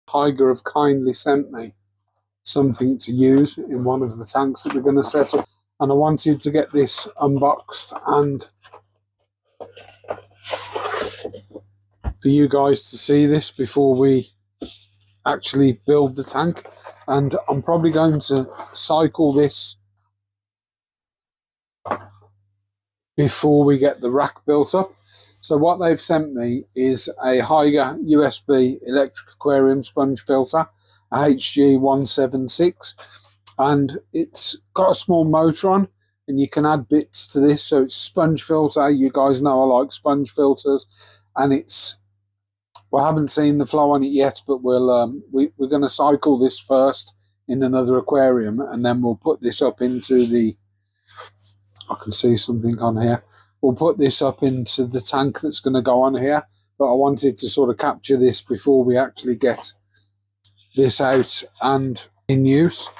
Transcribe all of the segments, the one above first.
Tiger have kindly sent me something to use in one of the tanks that we're going to set up, and I wanted to get this unboxed and for you guys to see this before we actually build the tank. And I'm probably going to cycle this before we get the rack built up. So what they've sent me is a Haiger USB electric aquarium sponge filter, a HG176, and it's got a small motor on, and you can add bits to this. So it's a sponge filter. You guys know I like sponge filters, and it's, well, I haven't seen the flow on it yet, but we're going to cycle this first in another aquarium, and then we'll put this up into the, I can see something on here. We'll put this up into the tank that's going to go on here, but I wanted to sort of capture this before we actually get this out and in use.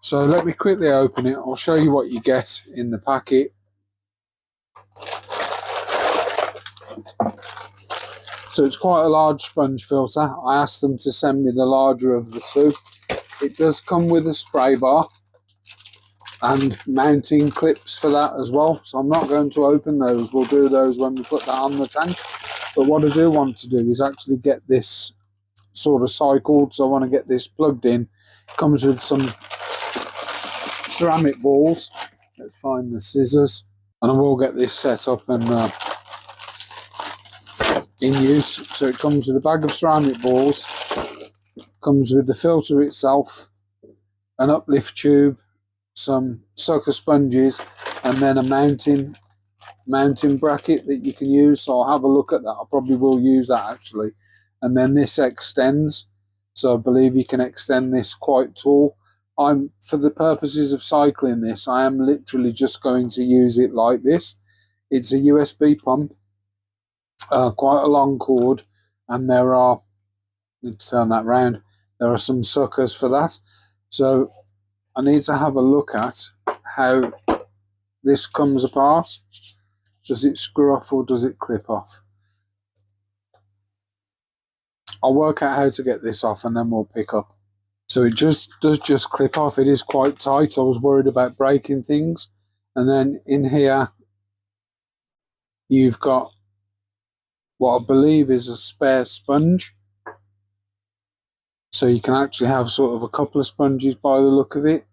So let me quickly open it. I'll show you what you get in the packet. So it's quite a large sponge filter. I asked them to send me the larger of the two. It does come with a spray bar and mounting clips for that as well. So I'm not going to open those. We'll do those when we put that on the tank. But what I do want to do is actually get this sort of cycled. So I want to get this plugged in. It comes with some ceramic balls. Let's find the scissors. And I will get this set up and in use. So it comes with a bag of ceramic balls. Comes with the filter itself, an uplift tube, some sucker sponges, and then a mounting bracket that you can use. So I'll have a look at that. I probably will use that actually. And then this extends, so I believe you can extend this quite tall. For the purposes of cycling this, I am literally just going to use it like this. It's a USB pump, quite a long cord, and there are, let's turn that round, there are some suckers for that. So I need to have a look at how this comes apart. Does it screw off or does it clip off? I'll work out how to get this off and then we'll pick up. So it does just clip off. It is quite tight. I was worried about breaking things. And then in here you've got what I believe is a spare sponge. So you can actually have sort of a couple of sponges by the look of it.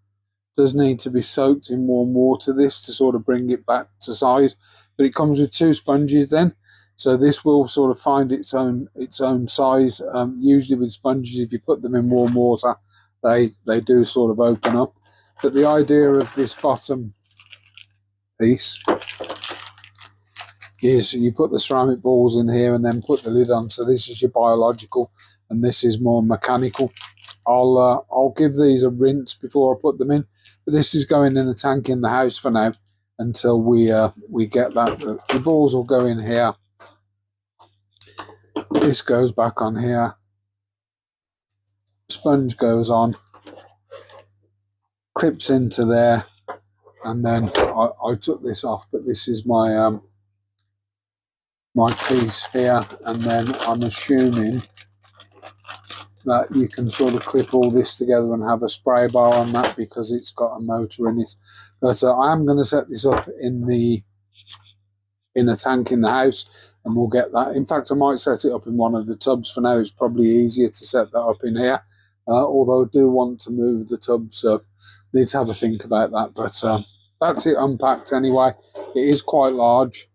Does need to be soaked in warm water, this, to sort of bring it back to size. But it comes with two sponges then. So this will sort of find its own size. Usually with sponges, if you put them in warm water, they do sort of open up. But the idea of this bottom piece is you put the ceramic balls in here and then put the lid on. So this is your biological and this is more mechanical. I'll give these a rinse before I put them in, but this is going in the tank in the house for now until we get that. The balls will go in here. This goes back on here. Sponge goes on, clips into there, and then I took this off, but this is my my piece here, and then I'm assuming that you can sort of clip all this together and have a spray bar on that because it's got a motor in it. But I am going to set this up in a tank in the house, and we'll get that. In fact, I might set it up in one of the tubs. For now, it's probably easier to set that up in here, although I do want to move the tub, so need to have a think about that. But that's it unpacked anyway. It is quite large,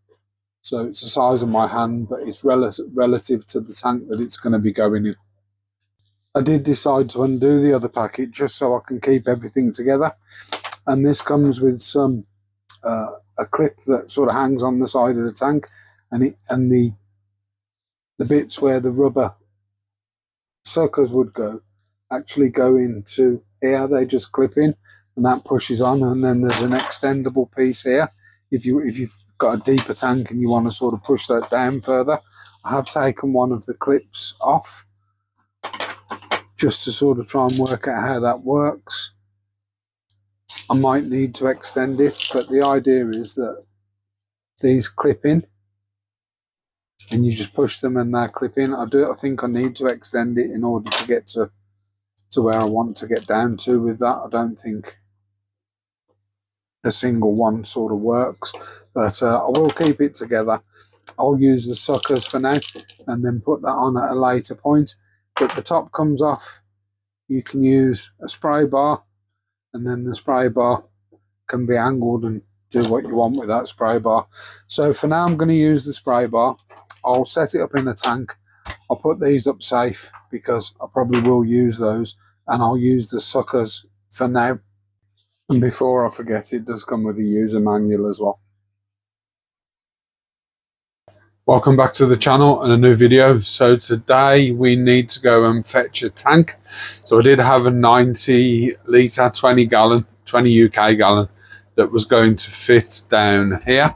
so it's the size of my hand, but it's relative to the tank that it's going to be going in. I did decide to undo the other packet just so I can keep everything together, and this comes with some a clip that sort of hangs on the side of the tank, and the bits where the rubber suckers would go actually go into here. They just clip in and that pushes on, and then there's an extendable piece here if you've got a deeper tank and you want to sort of push that down further. I have taken one of the clips off just to sort of try and work out how that works. I might need to extend it, but the idea is that these clip in and you just push them and they clip in. I think I need to extend it in order to get to where I want to get down to with that. I don't think a single one sort of works, but I will keep it together. I'll use the suckers for now and then put that on at a later point. But the top comes off. You can use a spray bar, and then the spray bar can be angled and do what you want with that spray bar. So for now I'm going to use the spray bar. I'll set it up in a tank. I'll put these up safe because I probably will use those, and I'll use the suckers for now. And before I forget, it does come with a user manual as well. Welcome back to the channel and a new video. So today we need to go and fetch a tank. So I did have a 90 litre 20 UK gallon that was going to fit down here.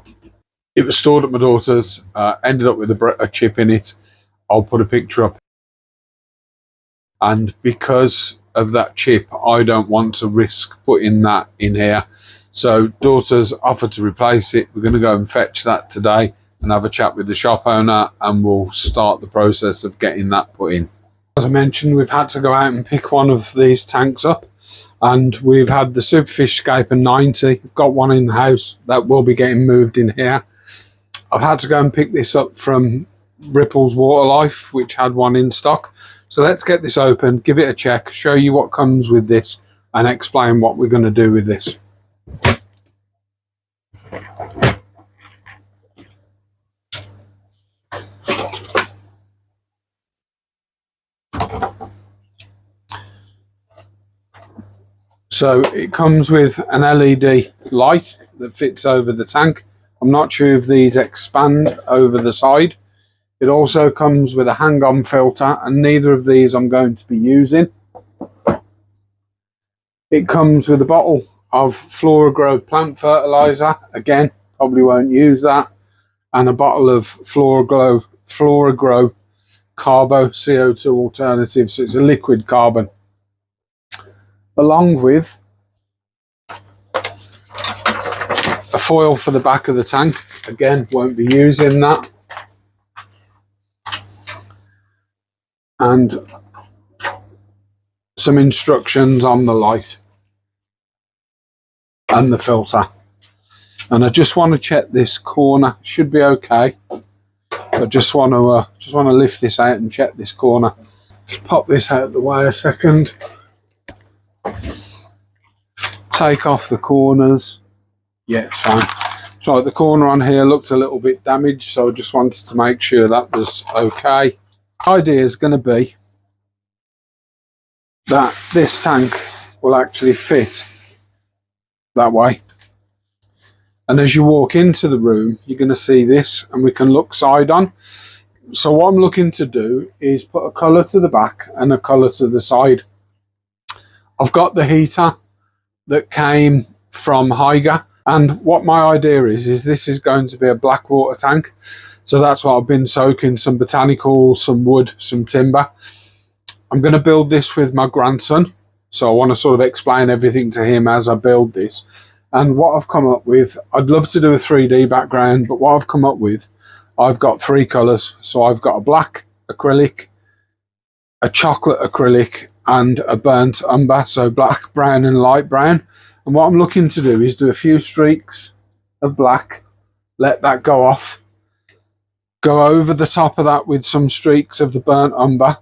It was stored at my daughter's, ended up with a chip in it. I'll put a picture up. And because of that chip, I don't want to risk putting that in here. So daughter's offered to replace it. We're going to go and fetch that today and have a chat with the shop owner, and we'll start the process of getting that put in. As I mentioned, we've had to go out and pick one of these tanks up, and we've had the Superfishscape 90. We've got one in the house that will be getting moved in here. I've had to go and pick this up from Ripple's Water Life, which had one in stock. So let's get this open, give it a check, show you what comes with this, and explain what we're going to do with this. So it comes with an LED light that fits over the tank. I'm not sure if these expand over the side. It also comes with a hang-on filter, and neither of these I'm going to be using. It comes with a bottle of FloraGrow plant fertilizer. Again, probably won't use that. And a bottle of FloraGrow Carbo CO2 alternative. So it's a liquid carbon. Along with a foil for the back of the tank. Again, won't be using that. And some instructions on the light and the filter. And I just want to check this corner. Should be okay. I just want to lift this out and check this corner. Just pop this out of the way a second. Take off the corners. Yeah, it's fine. So the corner on here looks a little bit damaged, so I just wanted to make sure that was okay. The idea is going to be that this tank will actually fit that way. And as you walk into the room, you're going to see this, and we can look side on. So what I'm looking to do is put a colour to the back and a colour to the side. I've got the heater that came from Higer, and what my idea is this is going to be a Blackwater tank. So that's what I've been soaking: some botanicals, some wood, some timber. I'm going to build this with my grandson, so I want to sort of explain everything to him as I build this. And what I've come up with, I'd love to do a 3D background, but what I've come up with, I've got 3 colours. So I've got a black acrylic, a chocolate acrylic, and a burnt umber, so black, brown and light brown. And what I'm looking to do is do a few streaks of black, let that go off, go over the top of that with some streaks of the burnt umber,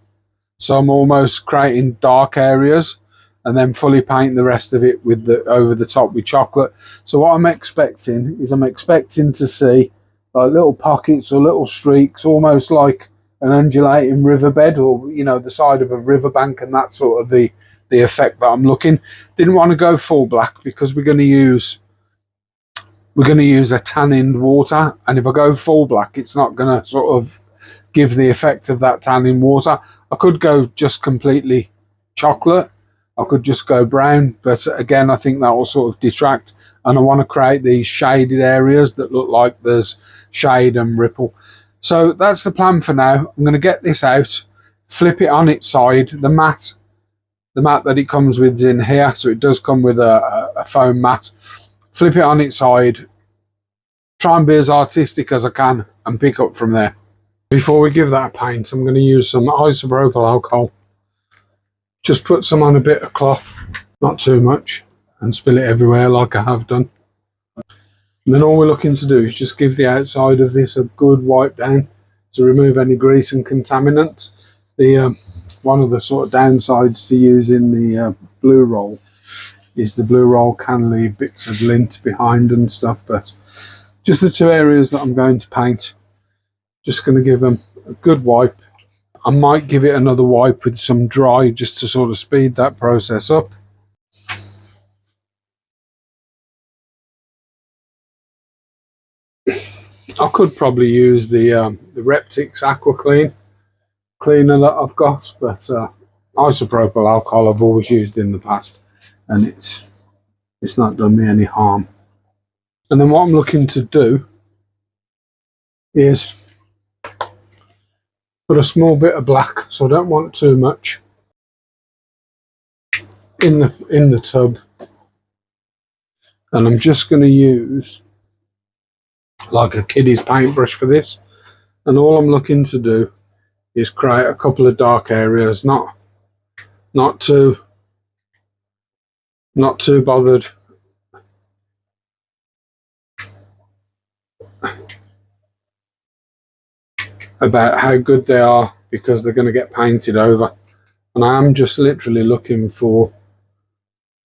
so I'm almost creating dark areas, and then fully paint the rest of it with the over the top with chocolate. So what I'm expecting is to see like little pockets or little streaks, almost like an undulating riverbed, or you know, the side of a riverbank, and that's sort of the effect that I'm looking. Didn't want to go full black because we're going to use a tannined water, and if I go full black, it's not going to sort of give the effect of that tanning water. I could go just completely chocolate, I could just go brown, but again, I think that will sort of detract, and I want to create these shaded areas that look like there's shade and ripple. So that's the plan for now. I'm going to get this out, flip it on its side. The mat that it comes with is in here, so it does come with a foam mat. Flip it on its side, try and be as artistic as I can, and pick up from there. Before we give that a paint, I'm going to use some isopropyl alcohol. Just put some on a bit of cloth, not too much, and spill it everywhere like I have done. And then all we're looking to do is just give the outside of this a good wipe down to remove any grease and contaminants. One of the sort of downsides to using the blue roll is the blue roll can leave bits of lint behind and stuff, but just the two areas that I'm going to paint, just going to give them a good wipe. I might give it another wipe with some dry just to sort of speed that process up. I could probably use the Reptix Aqua cleaner that I've got, but isopropyl alcohol I've always used in the past, and it's not done me any harm. And then what I'm looking to do is put a small bit of black, so I don't want too much, in the tub, and I'm just going to use like a kiddie's paintbrush for this, and all I'm looking to do is create a couple of dark areas, not too bothered about how good they are, because they're going to get painted over, and I am just literally looking for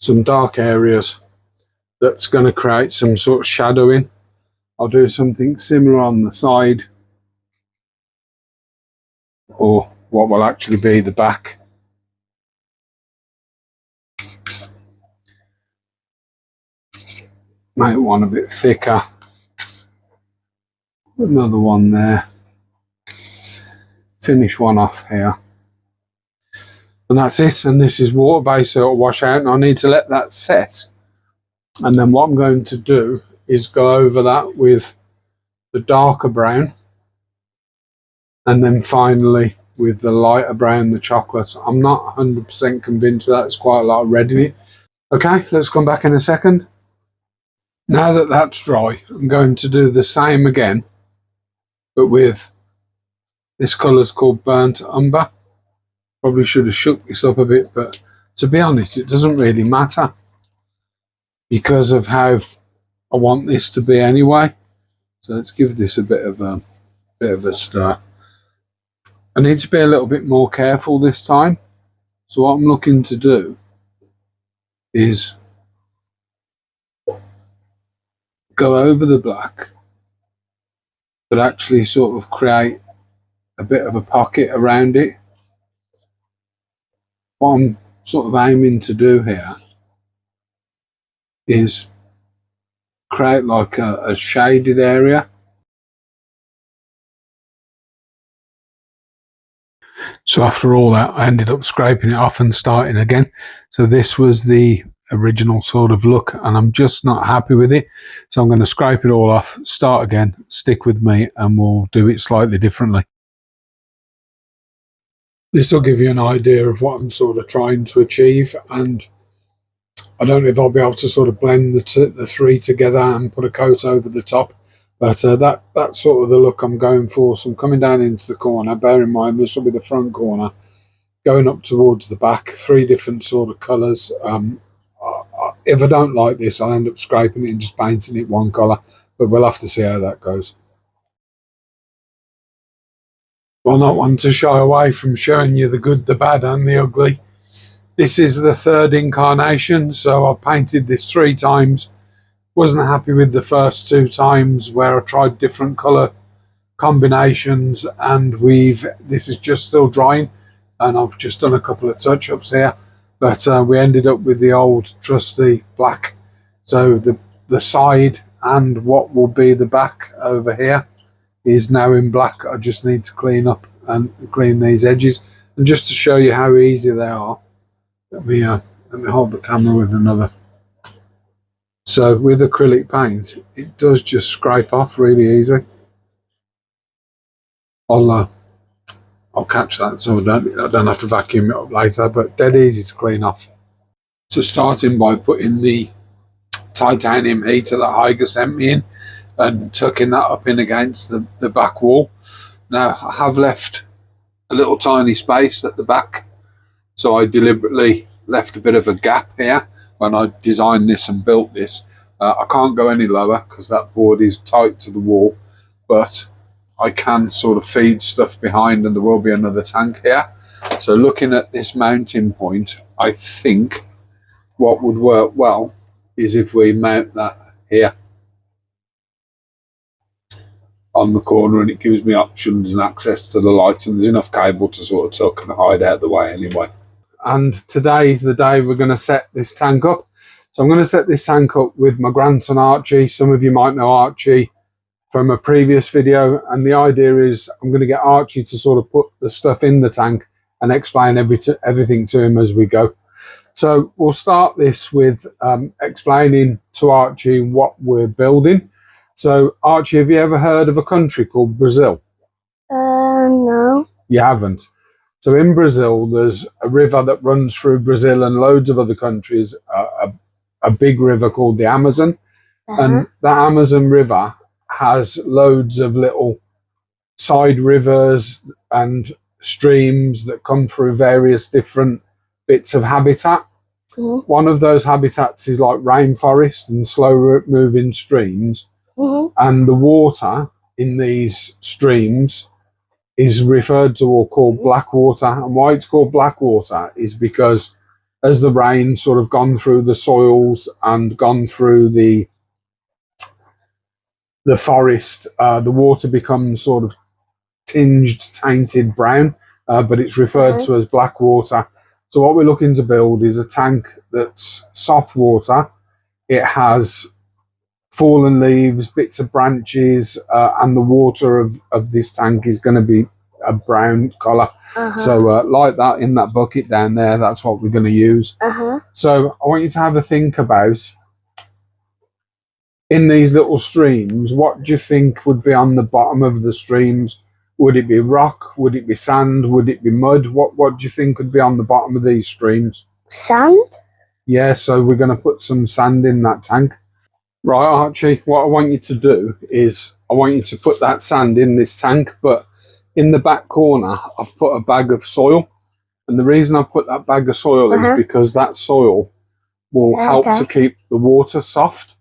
some dark areas that's going to create some sort of shadowing. I'll do something similar on the side, or what will actually be the back. Make one a bit thicker. Another one there. Finish one off here. And that's it. And this is water-based, so it'll wash out, and I need to let that set. And then what I'm going to do is go over that with the darker brown, and then finally with the lighter brown, the chocolate. I'm not 100% convinced that it's quite a lot of red in it. Okay, let's come back in a second. Now that that's dry, I'm going to do the same again, but with this colour's called Burnt Umber. Probably should have shook this up a bit, but to be honest, it doesn't really matter because of how I want this to be anyway. So let's give this a bit of a stir. I need to be a little bit more careful this time. So what I'm looking to do is go over the black, but actually sort of create a bit of a pocket around it. What I'm sort of aiming to do here is create like a shaded area. So after all that, I ended up scraping it off and starting again. So this was the original sort of look, and I'm just not happy with it. So I'm going to scrape it all off, start again, stick with me, and we'll do it slightly differently. This will give you an idea of what I'm sort of trying to achieve, and I don't know if I'll be able to sort of blend the three together and put a coat over the top, but that's sort of the look I'm going for. So I'm coming down into the corner. Bear in mind, this will be the front corner. Going up towards the back, three different sort of colours. If I don't like this, I'll end up scraping it and just painting it one colour, but we'll have to see how that goes. Well, not one to shy away from showing you the good, the bad and the ugly. This is the third incarnation, so I've painted this 3 times. Wasn't happy with the first 2 times where I tried different colour combinations, and this is just still drying, and I've just done a couple of touch-ups here, but we ended up with the old trusty black. So the side and what will be the back over here is now in black. I just need to clean up and clean these edges, and just to show you how easy they are, let me hold the camera with another. So with acrylic paint, it does just scrape off really easy. I'll catch that so I don't have to vacuum it up later, but dead easy to clean off. So starting by putting the titanium heater that Higer sent me in and tucking that up in against the back wall. Now I have left a little tiny space at the back, so I deliberately left a bit of a gap here when I designed this and built this. I can't go any lower because that board is tight to the wall, but I can sort of feed stuff behind, and there will be another tank here. So looking at this mounting point, I think what would work well is if we mount that here on the corner, and it gives me options and access to the light, and there's enough cable to sort of tuck and hide out the way anyway. And today's the day we're going to set this tank up. So I'm going to set this tank up with my grandson Archie. Some of you might know Archie from a previous video, and the idea is I'm going to get Archie to sort of put the stuff in the tank and explain everything to him as we go. So we'll start this with explaining to Archie what we're building. So Archie, have you ever heard of a country called Brazil? No. You haven't? So in Brazil, there's a river that runs through Brazil and loads of other countries, a big river called the Amazon. And the Amazon River has loads of little side rivers and streams that come through various different bits of habitat. One of those habitats is like rainforest and slow moving streams. And the water in these streams is referred to or called Blackwater. And why it's called Blackwater is because as the rain sort of gone through the soils and gone through the forest, the water becomes sort of tinged, tainted brown, but it's referred to as Blackwater. So what we're looking to build is a tank that's soft water. It has fallen leaves, bits of branches, and the water of this tank is going to be a brown colour. So like that in that bucket down there, that's what we're going to use. So I want you to have a think about, in these little streams, what do you think would be on the bottom of the streams? Would it be rock? Would it be sand? Would it be mud? What do you think would be on the bottom of these streams? Sand? Yeah, so we're going to put some sand in that tank. Right, Archie, what I want you to do is I want you to put that sand in this tank, but in the back corner, I've put a bag of soil. And the reason I put that bag of soil is because that soil will help to keep the water soft.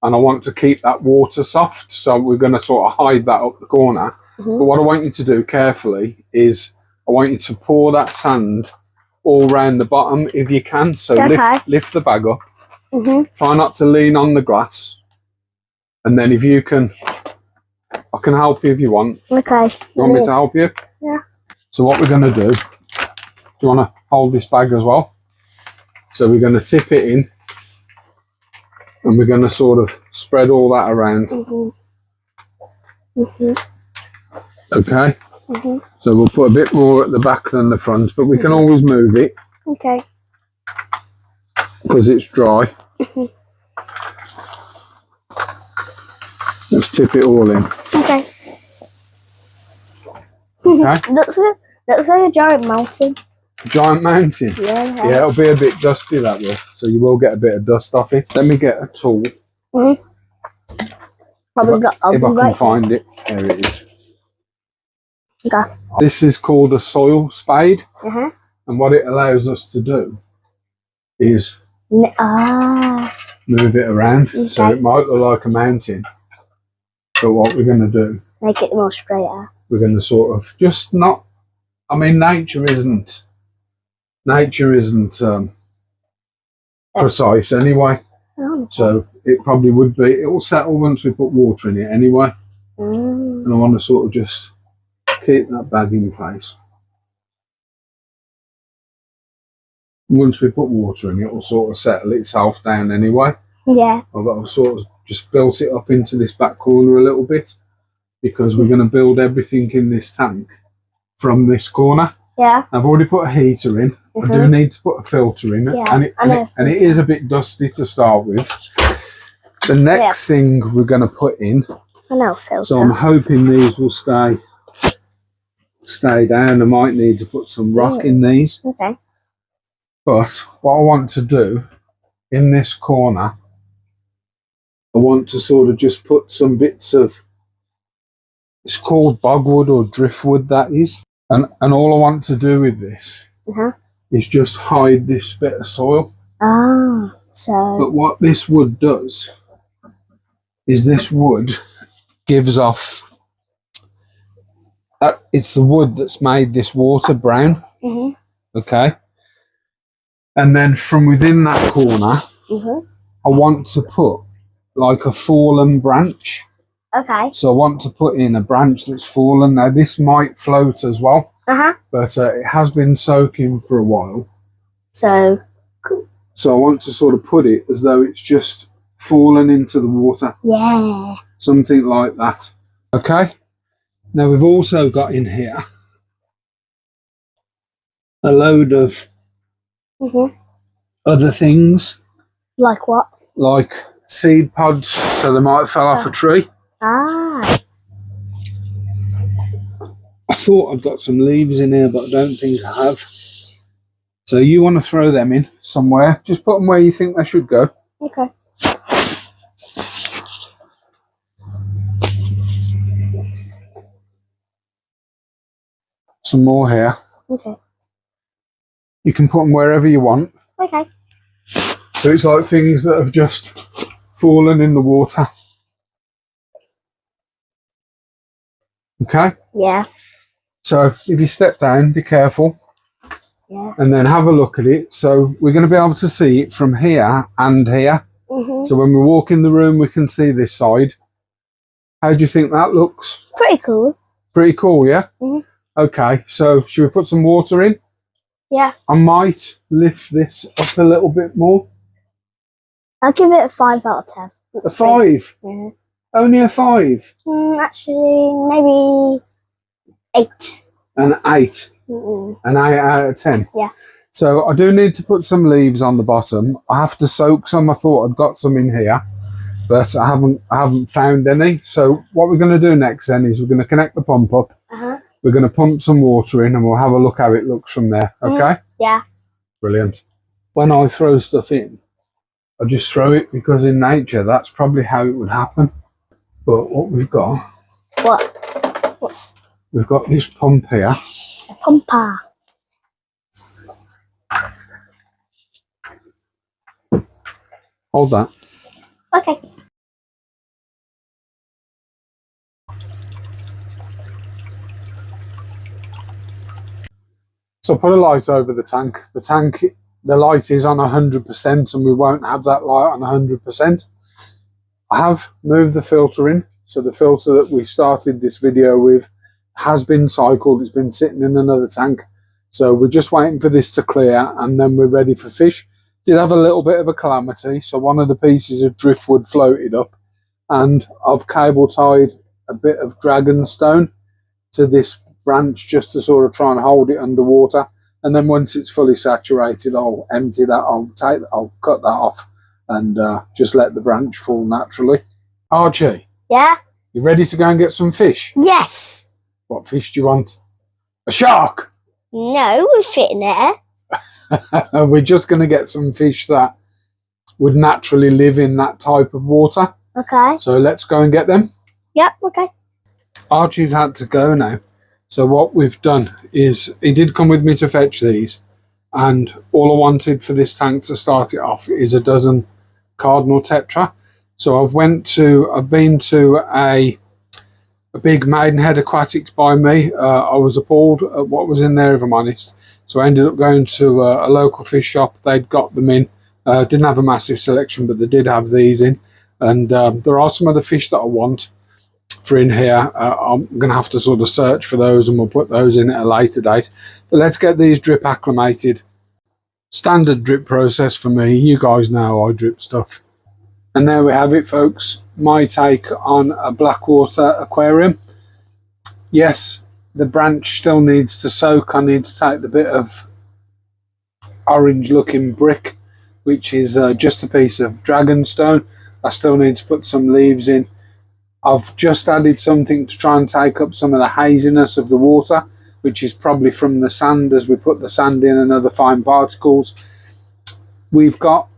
And I want to keep that water soft, so we're going to sort of hide that up the corner. But what I want you to do carefully is I want you to pour that sand all round the bottom if you can. So lift the bag up. Try not to lean on the glass. And then if you can, I can help you if you want. Okay. You want me to help you? Yeah. So what we're going to do you want to hold this bag as well? So we're going to tip it in. And we're going to sort of spread all that around. Okay? So we'll put a bit more at the back than the front, but we can always move it. Okay. Because it's dry. Let's tip it all in. Okay. Okay? Looks like a giant mountain. Giant mountain? Yeah. Yeah, it'll be a bit dusty, that will. So you will get a bit of dust off it. Let me get a tool. If I can find it. There it is. Okay. This is called a soil spade. And what it allows us to do is move it around. So it might look like a mountain. But what we're going to do, make it more straighter. We're going to sort of just not, I mean, nature isn't precise anyway. So it probably would be, it will settle once we put water in it anyway. And I want to sort of just keep that bag in place. Once we put water in it, it will sort of settle itself down anyway. Yeah. I've sort of just built it up into this back corner a little bit because we're going to build everything in this tank from this corner. Yeah. I've already put a heater in. I do need to put a filter in, and it is a bit dusty to start with. The next thing we're going to put in, filter. So I'm hoping these will stay down. I might need to put some rock in these. Okay. But what I want to do in this corner, I want to sort of just put some bits of It's called bogwood or driftwood, that is. And all I want to do with this is just hide this bit of soil. Ah, so. But what this wood does is this wood gives off. It's the wood that's made this water brown. Okay. And then from within that corner, I want to put like a fallen branch. Okay. So I want to put in a branch that's fallen. Now this might float as well, but it has been soaking for a while. So I want to sort of put it as though it's just fallen into the water. Yeah. Something like that. Okay. Now we've also got in here a load of other things. Like what? Like seed pods, so they might have fell off a tree. Ah. I thought I'd got some leaves in here, but I don't think I have. So you want to throw them in somewhere. Just put them where you think they should go. Okay. Some more here. Okay. You can put them wherever you want. Okay. So it's like things that have just fallen in the water. Okay? Yeah. So if you step down, be careful. Yeah. And then have a look at it. So we're going to be able to see it from here and here. So when we walk in the room, we can see this side. How do you think that looks? Pretty cool. Pretty cool, yeah? Okay, so should we put some water in? Yeah. I might lift this up a little bit more. I'll give it a 5 out of 10. A 5? Yeah. Only a 5? Actually, maybe 8. An 8? An 8 out of 10? Yeah. So I do need to put some leaves on the bottom. I have to soak some. I thought I'd got some in here, but I haven't found any. So what we're going to do next then is we're going to connect the pump up. We're going to pump some water in and we'll have a look how it looks from there. Okay? Yeah. Brilliant. When I throw stuff in, I just throw it because in nature that's probably how it would happen. But what we've got... What's... We've got this pump here. It's a pumper. Hold that. Okay. So put a light over the tank. The light is on 100% and we won't have that light on 100%. I have moved the filter in. So the filter that we started this video with has been cycled. It's been sitting in another tank. So we're just waiting for this to clear and then we're ready for fish. Did have a little bit of a calamity. So one of the pieces of driftwood floated up and I've cable tied a bit of dragonstone to this branch just to sort of try and hold it underwater. And then once it's fully saturated, I'll empty that, I'll cut that off and just let the branch fall naturally. Archie? Yeah? You ready to go and get some fish? Yes! What fish do you want? A shark? No, we fit in there. We're just going to get some fish that would naturally live in that type of water. Okay. So let's go and get them. Yep, okay. Archie's had to go now. So what we've done is, he did come with me to fetch these. And all I wanted for this tank to start it off is a dozen cardinal tetra. So I've been to a big Maidenhead Aquatics by me. I was appalled at what was in there, if I'm honest. So I ended up going to a local fish shop. They'd got them in. Didn't have a massive selection, but they did have these in. And there are some other fish that I want for in here. I'm going to have to sort of search for those and we'll put those in at a later date. But let's get these drip acclimated. Standard drip process for me. You guys know I drip stuff. And there we have it, folks. My take on a Blackwater aquarium. Yes, the branch still needs to soak. I need to take the bit of orange looking brick, which is just a piece of dragonstone. I still need to put some leaves in. I've just added something to try and take up some of the haziness of the water, which is probably from the sand as we put the sand in and other fine particles. We've got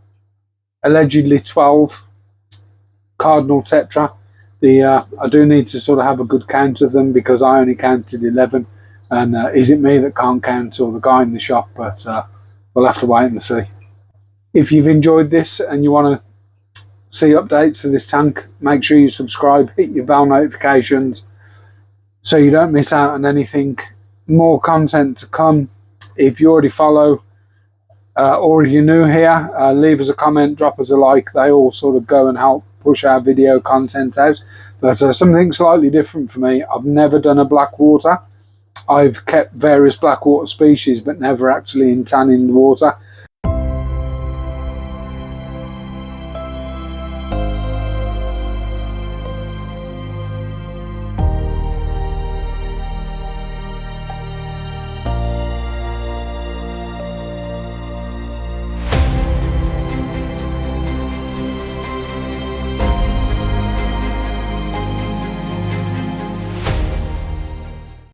allegedly 12 cardinal tetra. I do need to sort of have a good count of them, because I only counted 11, and is it me that can't count or the guy in the shop? But we'll have to wait and see. If you've enjoyed this and you want to see updates to this tank, make sure you subscribe, hit your bell notifications so you don't miss out on anything. More content to come. If you already follow, or if you're new here, leave us a comment, drop us a like. They all sort of go and help push our video content out. But something slightly different for me, I've never done a Blackwater. I've kept various Blackwater species, but never actually in tanning the water.